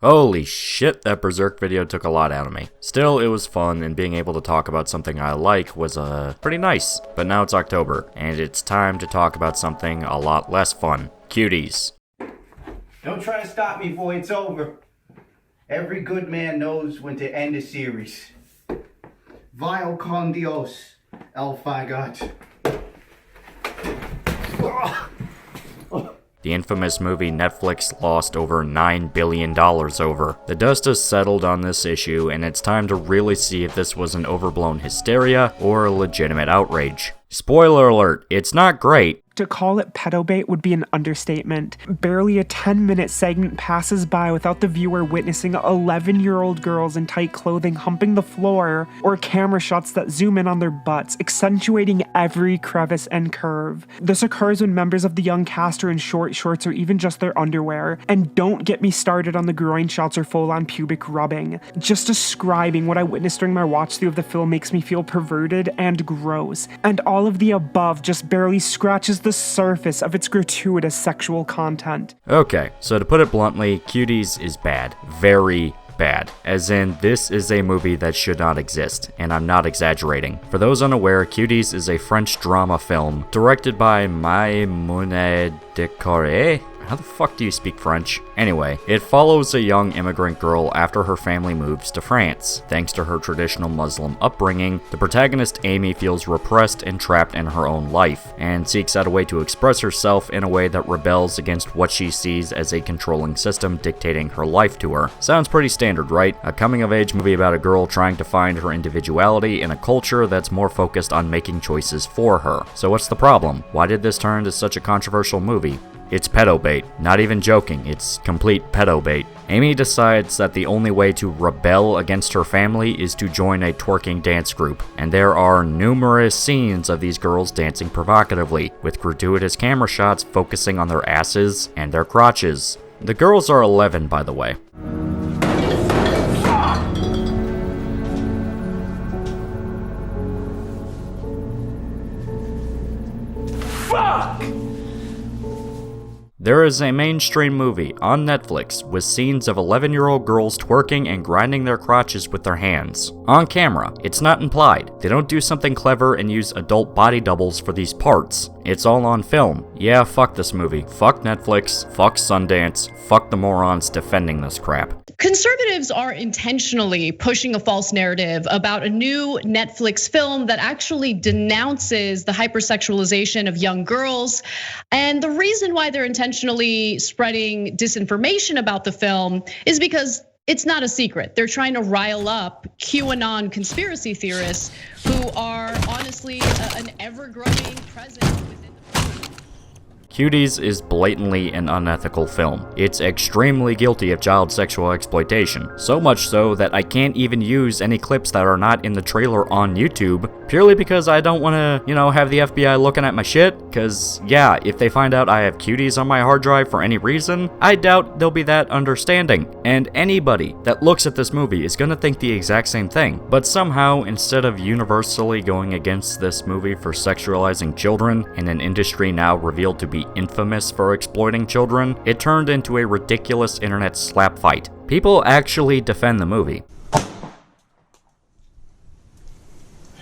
Holy shit, that Berserk video took a lot out of me. Still, it was fun, and being able to talk about something I like was, pretty nice. But now it's October, and it's time to talk about something a lot less fun. Cuties. Don't try to stop me, boy, it's over. Every good man knows when to end a series. Vile con Dios, El Fagot. The infamous movie Netflix lost over $9 billion over. The dust has settled on this issue, and it's time to really see if this was an overblown hysteria or a legitimate outrage. Spoiler alert, it's not great. To call it pedobait would be an understatement. Barely a 10-minute segment passes by without the viewer witnessing 11-year-old girls in tight clothing humping the floor, or camera shots that zoom in on their butts, accentuating every crevice and curve. This occurs when members of the young cast are in short shorts or even just their underwear. And don't get me started on the groin shots or full-on pubic rubbing. Just describing what I witnessed during my watch-through of the film makes me feel perverted and gross. And all of the above just barely scratches the surface of its gratuitous sexual content. Okay, so to put it bluntly, Cuties is bad. Very bad. As in, this is a movie that should not exist, and I'm not exaggerating. For those unaware, Cuties is a French drama film directed by Maïmouna Decoré. How the fuck do you speak French? Anyway, it follows a young immigrant girl after her family moves to France. Thanks to her traditional Muslim upbringing, the protagonist Amy feels repressed and trapped in her own life, and seeks out a way to express herself in a way that rebels against what she sees as a controlling system dictating her life to her. Sounds pretty standard, right? A coming-of-age movie about a girl trying to find her individuality in a culture that's more focused on making choices for her. So what's the problem? Why did this turn into such a controversial movie? It's pedobait. Not even joking, it's complete pedobait. Amy decides that the only way to rebel against her family is to join a twerking dance group, and there are numerous scenes of these girls dancing provocatively, with gratuitous camera shots focusing on their asses and their crotches. The girls are 11, by the way. Fuck! There is a mainstream movie on Netflix with scenes of 11-year-old girls twerking and grinding their crotches with their hands. On camera, it's not implied. They don't do something clever and use adult body doubles for these parts. It's all on film. Yeah, fuck this movie. Fuck Netflix. Fuck Sundance. Fuck the morons defending this crap. Conservatives are intentionally pushing a false narrative about a new Netflix film that actually denounces the hypersexualization of young girls. And the reason why they're intentionally spreading disinformation about the film is because it's not a secret. They're trying to rile up QAnon conspiracy theorists who are honestly an ever-growing presence within the Cuties is blatantly an unethical film. It's extremely guilty of child sexual exploitation, so much so that I can't even use any clips that are not in the trailer on YouTube, purely because I don't want to, have the FBI looking at my shit, because yeah, if they find out I have Cuties on my hard drive for any reason, I doubt they'll be that understanding. And anybody that looks at this movie is gonna think the exact same thing. But somehow, instead of universally going against this movie for sexualizing children, in an industry now revealed to be infamous for exploiting children, it turned into a ridiculous internet slapfight. People actually defend the movie.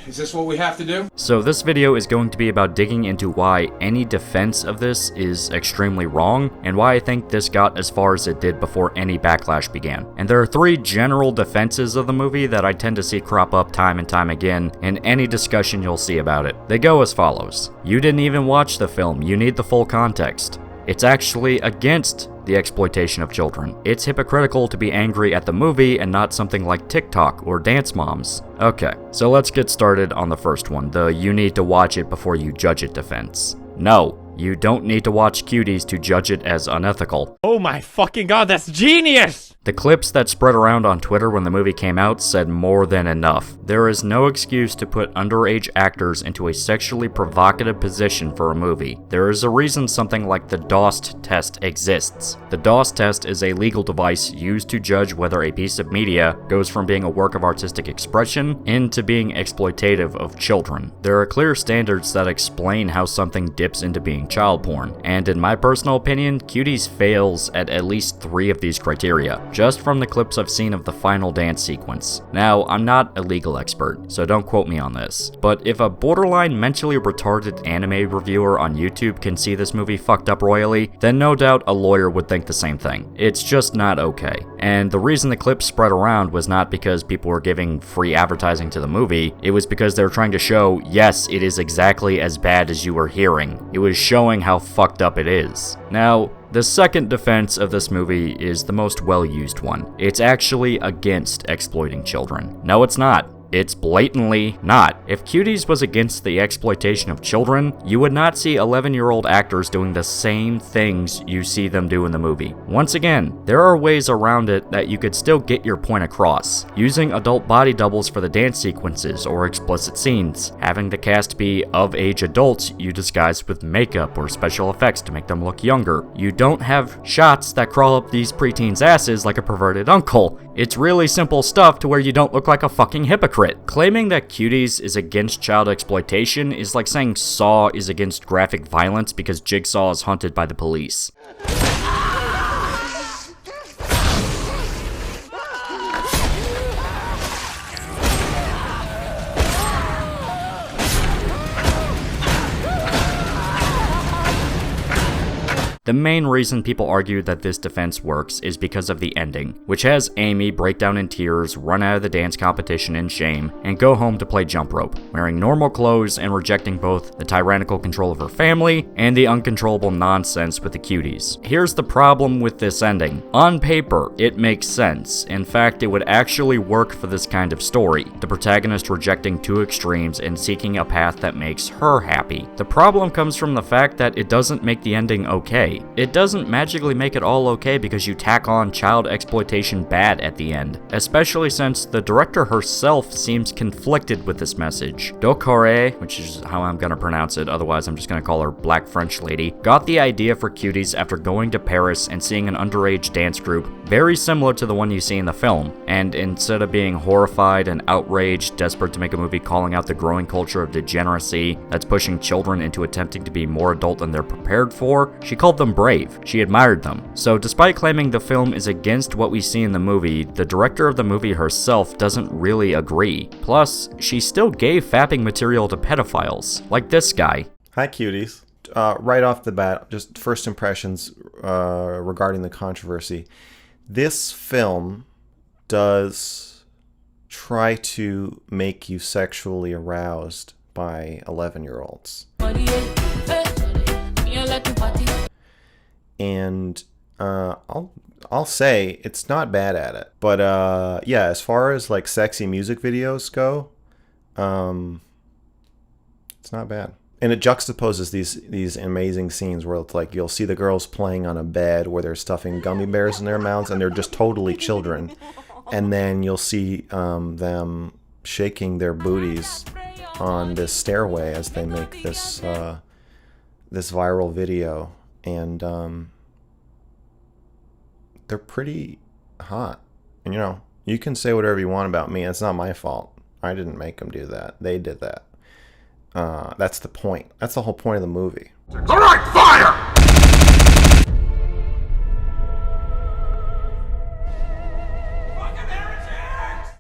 Is this what we have to do? So this video is going to be about digging into why any defense of this is extremely wrong, and why I think this got as far as it did before any backlash began. And there are three general defenses of the movie that I tend to see crop up time and time again in any discussion you'll see about it. They go as follows. You didn't even watch the film, you need the full context. It's actually against the exploitation of children. It's hypocritical to be angry at the movie and not something like TikTok or Dance Moms. Okay, so let's get started on the first one, the you need to watch it before you judge it defense. No, you don't need to watch Cuties to judge it as unethical. Oh my fucking god, that's genius! The clips that spread around on Twitter when the movie came out said more than enough. There is no excuse to put underage actors into a sexually provocative position for a movie. There is a reason something like the DOST test exists. The DOST test is a legal device used to judge whether a piece of media goes from being a work of artistic expression into being exploitative of children. There are clear standards that explain how something dips into being child porn, and in my personal opinion, Cuties fails at least 3 of these criteria. just from the clips I've seen of the final dance sequence. Now, I'm not a legal expert, so don't quote me on this, but if a borderline mentally retarded anime reviewer on YouTube can see this movie fucked up royally, then no doubt a lawyer would think the same thing. It's just not okay. And the reason the clip spread around was not because people were giving free advertising to the movie, it was because they were trying to show, yes, it is exactly as bad as you were hearing. It was showing how fucked up it is. Now, the second defense of this movie is the most well-used one. It's actually against exploiting children. No, it's not. It's blatantly not. If Cuties was against the exploitation of children, you would not see 11-year-old actors doing the same things you see them do in the movie. Once again, there are ways around it that you could still get your point across. Using adult body doubles for the dance sequences or explicit scenes. Having the cast be of-age adults you disguise with makeup or special effects to make them look younger. You don't have shots that crawl up these preteens' asses like a perverted uncle. It's really simple stuff to where you don't look like a fucking hypocrite. Claiming that Cuties is against child exploitation is like saying Saw is against graphic violence because Jigsaw is hunted by the police. The main reason people argue that this defense works is because of the ending, which has Amy break down in tears, run out of the dance competition in shame, and go home to play jump rope, wearing normal clothes and rejecting both the tyrannical control of her family and the uncontrollable nonsense with the Cuties. Here's the problem with this ending. On paper, it makes sense. In fact, it would actually work for this kind of story, the protagonist rejecting two extremes and seeking a path that makes her happy. The problem comes from the fact that it doesn't make the ending okay. It doesn't magically make it all okay because you tack on child exploitation bad at the end, especially since the director herself seems conflicted with this message. Dokore, which is how I'm gonna pronounce it, otherwise I'm just gonna call her Black French Lady, got the idea for Cuties after going to Paris and seeing an underage dance group very similar to the one you see in the film, and instead of being horrified and outraged, desperate to make a movie calling out the growing culture of degeneracy that's pushing children into attempting to be more adult than they're prepared for, she called them brave. She admired them. So despite claiming the film is against what we see in the movie, the director of the movie herself doesn't really agree. Plus, she still gave fapping material to pedophiles, like this guy. Hi, Cuties. Right off the bat, just first impressions regarding the controversy. This film does try to make you sexually aroused by 11-year-olds. And I'll say it's not bad at it. But yeah, as far as like sexy music videos go, it's not bad. And it juxtaposes these amazing scenes where it's like you'll see the girls playing on a bed where they're stuffing gummy bears in their mouths and they're just totally children. And then you'll see them shaking their booties on this stairway as they make this this viral video. And they're pretty hot. And you know, you can say whatever you want about me. It's not my fault. I didn't make them do that. They did that. That's the point. That's the whole point of the movie. All right, fire!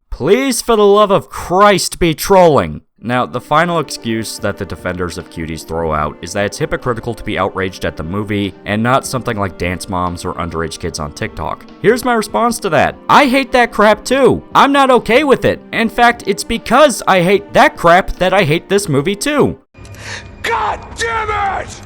Please, for the love of Christ, be trolling! Now, the final excuse that the defenders of Cuties throw out is that it's hypocritical to be outraged at the movie and not something like dance moms or underage kids on TikTok. Here's my response to that. I hate that crap too. I'm not okay with it. In fact, it's because I hate that crap that I hate this movie too. God damn it!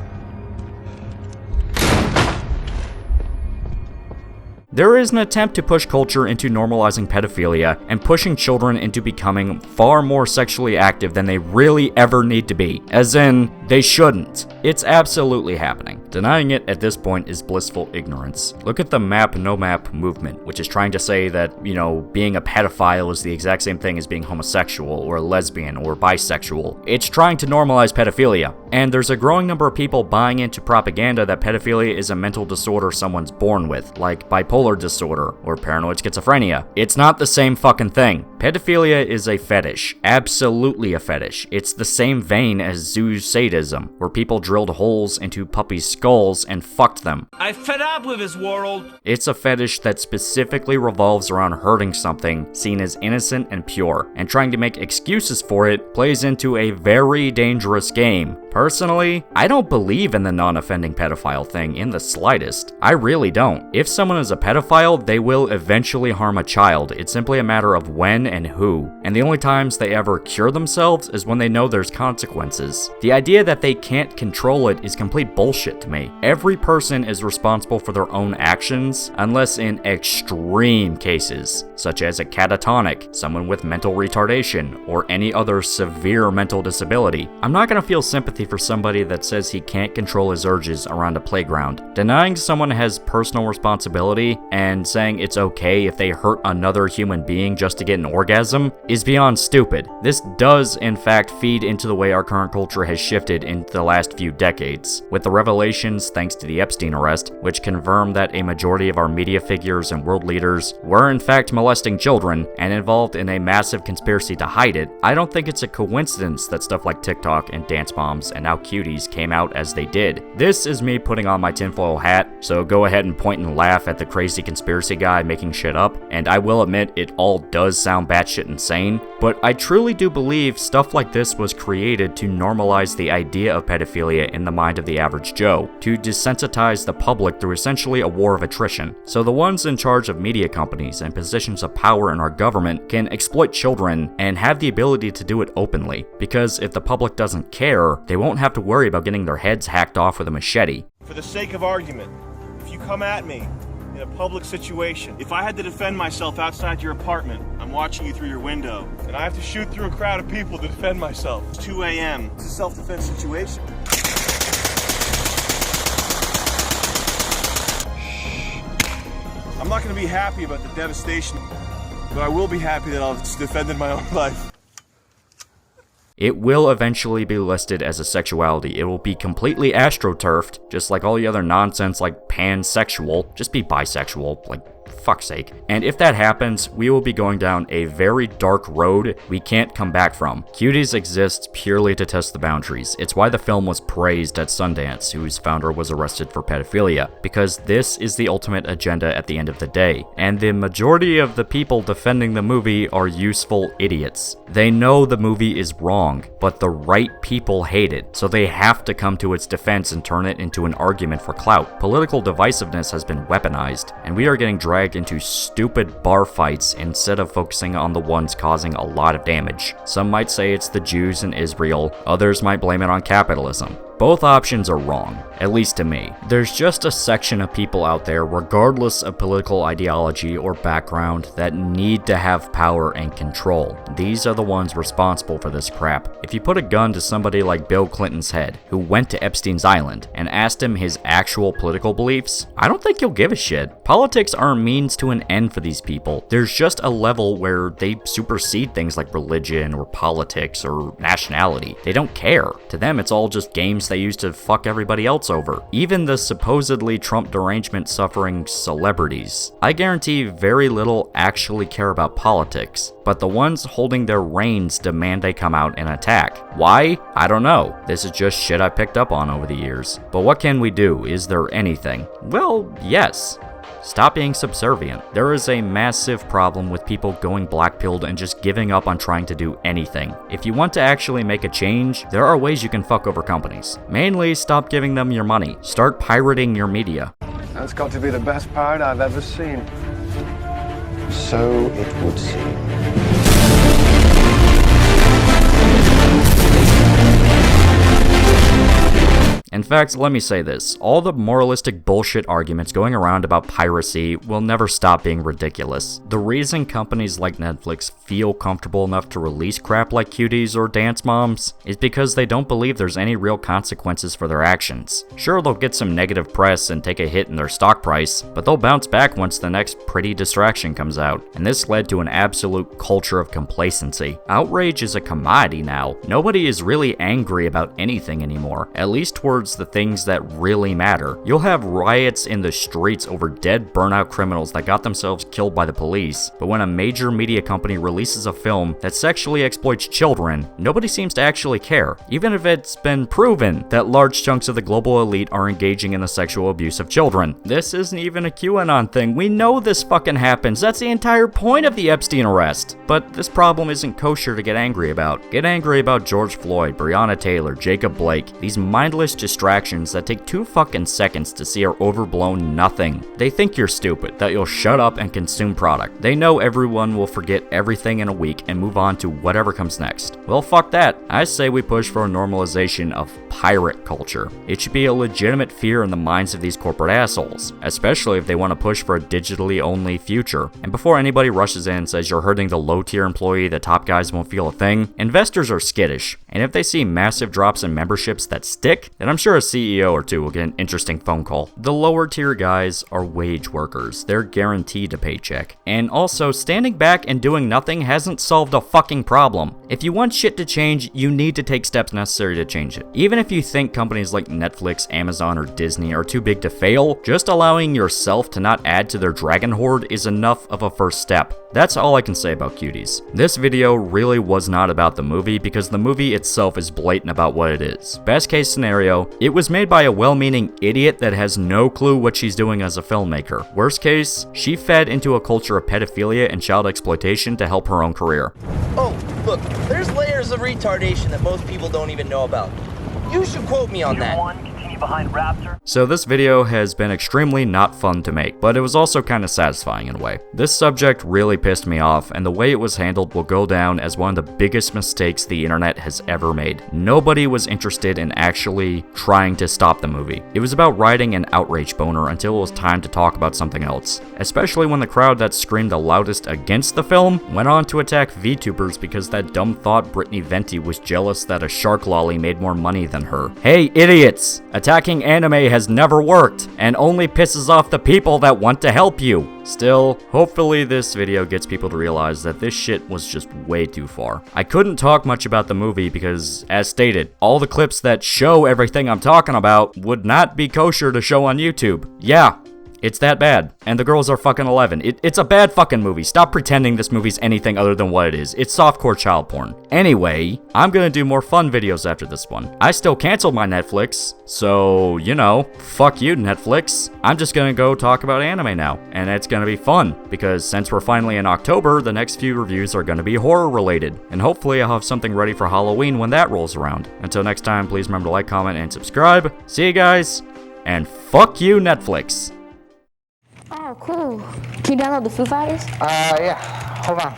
There is an attempt to push culture into normalizing pedophilia and pushing children into becoming far more sexually active than they really ever need to be. As in, they shouldn't. It's absolutely happening. Denying it at this point is blissful ignorance. Look at the map no map movement, which is trying to say that, you know, being a pedophile is the exact same thing as being homosexual or lesbian or bisexual. It's trying to normalize pedophilia. And there's a growing number of people buying into propaganda that pedophilia is a mental disorder someone's born with, like bipolar disorder or paranoid schizophrenia. It's not the same fucking thing. Pedophilia is a fetish, absolutely a fetish. It's the same vein as zoo sadism, where people drilled holes into puppies' skulls and fucked them. I'm fed up with this world. It's a fetish that specifically revolves around hurting something seen as innocent and pure, and trying to make excuses for it plays into a very dangerous game. Personally, I don't believe in the non-offending pedophile thing in the slightest. I really don't. If someone is a pedophile, they will eventually harm a child. It's simply a matter of when and who. And the only times they ever cure themselves is when they know there's consequences. The idea that they can't control it is complete bullshit to me. Every person is responsible for their own actions, unless in extreme cases, such as a catatonic, someone with mental retardation, or any other severe mental disability. I'm not gonna feel sympathy for somebody that says he can't control his urges around a playground. Denying someone has personal responsibility and saying it's okay if they hurt another human being just to get an orgasm is beyond stupid. This does, in fact, feed into the way our current culture has shifted in the last few decades, with the revelations thanks to the Epstein arrest, which confirmed that a majority of our media figures and world leaders were in fact molesting children and involved in a massive conspiracy to hide it. I don't think it's a coincidence that stuff like TikTok and dance moms and now Cuties came out as they did. This is me putting on my tinfoil hat, so go ahead and point and laugh at the crazy conspiracy guy making shit up, and I will admit it all does sound batshit insane, but I truly do believe stuff like this was created to normalize the idea of pedophilia in the mind of the average Joe, to desensitize the public through essentially a war of attrition. So the ones in charge of media companies and positions of power in our government can exploit children and have the ability to do it openly, because if the public doesn't care, they won't have to worry about getting their heads hacked off with a machete. For the sake of argument, if you come at me in a public situation, if I had to defend myself outside your apartment, I'm watching you through your window, and I have to shoot through a crowd of people to defend myself. It's 2 a.m. It's a self-defense situation. I'm not going to be happy about the devastation, but I will be happy that I've defended my own life. It will eventually be listed as a sexuality. It will be completely astroturfed, just like all the other nonsense like pansexual. Just be bisexual, like, fuck's sake. And if that happens, we will be going down a very dark road we can't come back from. Cuties exists purely to test the boundaries. It's why the film was praised at Sundance, whose founder was arrested for pedophilia, because this is the ultimate agenda at the end of the day. And the majority of the people defending the movie are useful idiots. They know the movie is wrong, but the right people hate it, so they have to come to its defense and turn it into an argument for clout. Political divisiveness has been weaponized, and we are getting dragged into stupid bar fights instead of focusing on the ones causing a lot of damage. Some might say it's the Jews in Israel, others might blame it on capitalism. Both options are wrong, at least to me. There's just a section of people out there, regardless of political ideology or background, that need to have power and control. These are the ones responsible for this crap. If you put a gun to somebody like Bill Clinton's head, who went to Epstein's Island, and asked him his actual political beliefs, I don't think he'll give a shit. Politics are a means to an end for these people. There's just a level where they supersede things like religion or politics or nationality. They don't care. To them, it's all just games they use to fuck everybody else over. Even the supposedly Trump derangement suffering celebrities. I guarantee very little actually care about politics, but the ones holding their reins demand they come out and attack. Why? I don't know. This is just shit I picked up on over the years. But what can we do? Is there anything? Well, yes. Stop being subservient. There is a massive problem with people going black-pilled and just giving up on trying to do anything. If you want to actually make a change, there are ways you can fuck over companies. Mainly, stop giving them your money. Start pirating your media. That's got to be the best pirate I've ever seen. So it would seem. In fact, let me say this, all the moralistic bullshit arguments going around about piracy will never stop being ridiculous. The reason companies like Netflix feel comfortable enough to release crap like Cuties or Dance Moms is because they don't believe there's any real consequences for their actions. Sure, they'll get some negative press and take a hit in their stock price, but they'll bounce back once the next pretty distraction comes out, and this led to an absolute culture of complacency. Outrage is a commodity now. Nobody is really angry about anything anymore, at least towards the things that really matter. You'll have riots in the streets over dead burnout criminals that got themselves killed by the police, but when a major media company releases a film that sexually exploits children, nobody seems to actually care, even if it's been proven that large chunks of the global elite are engaging in the sexual abuse of children. This isn't even a QAnon thing. We know this fucking happens. That's the entire point of the Epstein arrest. But this problem isn't kosher to get angry about. Get angry about George Floyd, Breonna Taylor, Jacob Blake, these mindless distractions that take 2 fucking seconds to see are overblown nothing. They think you're stupid, that you'll shut up and consume product. They know everyone will forget everything in a week and move on to whatever comes next. Well, fuck that. I say we push for a normalization of pirate culture. It should be a legitimate fear in the minds of these corporate assholes, especially if they want to push for a digitally only future. And before anybody rushes in and says you're hurting the low-tier employee, the top guys won't feel a thing, investors are skittish. And if they see massive drops in memberships that stick, then I'm sure a CEO or two will get an interesting phone call. The lower tier guys are wage workers. They're guaranteed a paycheck. And also, standing back and doing nothing hasn't solved a fucking problem. If you want shit to change, you need to take steps necessary to change it. Even if you think companies like Netflix, Amazon, or Disney are too big to fail, just allowing yourself to not add to their dragon horde is enough of a first step. That's all I can say about Cuties. This video really was not about the movie because the movie itself is blatant about what it is. Best case scenario, it was made by a well-meaning idiot that has no clue what she's doing as a filmmaker. Worst case, she fed into a culture of pedophilia and child exploitation to help her own career. Oh, look, there's layers of retardation that most people don't even know about. You should quote me on that. Behind Raptor. So this video has been extremely not fun to make, but it was also kind of satisfying in a way. This subject really pissed me off, and the way it was handled will go down as one of the biggest mistakes the internet has ever made. Nobody was interested in actually trying to stop the movie. It was about riding an outrage boner until it was time to talk about something else, especially when the crowd that screamed the loudest against the film went on to attack VTubers because that dumb thought Brittany Venti was jealous that a shark lolly made more money than her. Hey, idiots! Attacking anime has never worked, and only pisses off the people that want to help you. Still, hopefully this video gets people to realize that this shit was just way too far. I couldn't talk much about the movie because, as stated, all the clips that show everything I'm talking about would not be kosher to show on YouTube. Yeah. It's that bad. And the girls are fucking 11. It's a bad fucking movie. Stop pretending this movie's anything other than what it is. It's softcore child porn. Anyway, I'm gonna do more fun videos after this one. I still canceled my Netflix, so, you know, fuck you, Netflix. I'm just gonna go talk about anime now. And it's gonna be fun, because since we're finally in October, the next few reviews are gonna be horror related. And hopefully I'll have something ready for Halloween when that rolls around. Until next time, please remember to like, comment, and subscribe. See you guys, and fuck you, Netflix. Oh, cool. Can you download the Foo Fighters? Yeah. Hold on.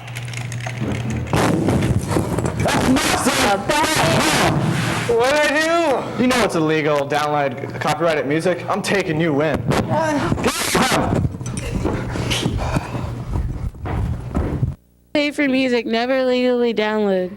What'd I do? You know it's illegal. Download copyrighted music. I'm taking you in. Pay for music, never legally download.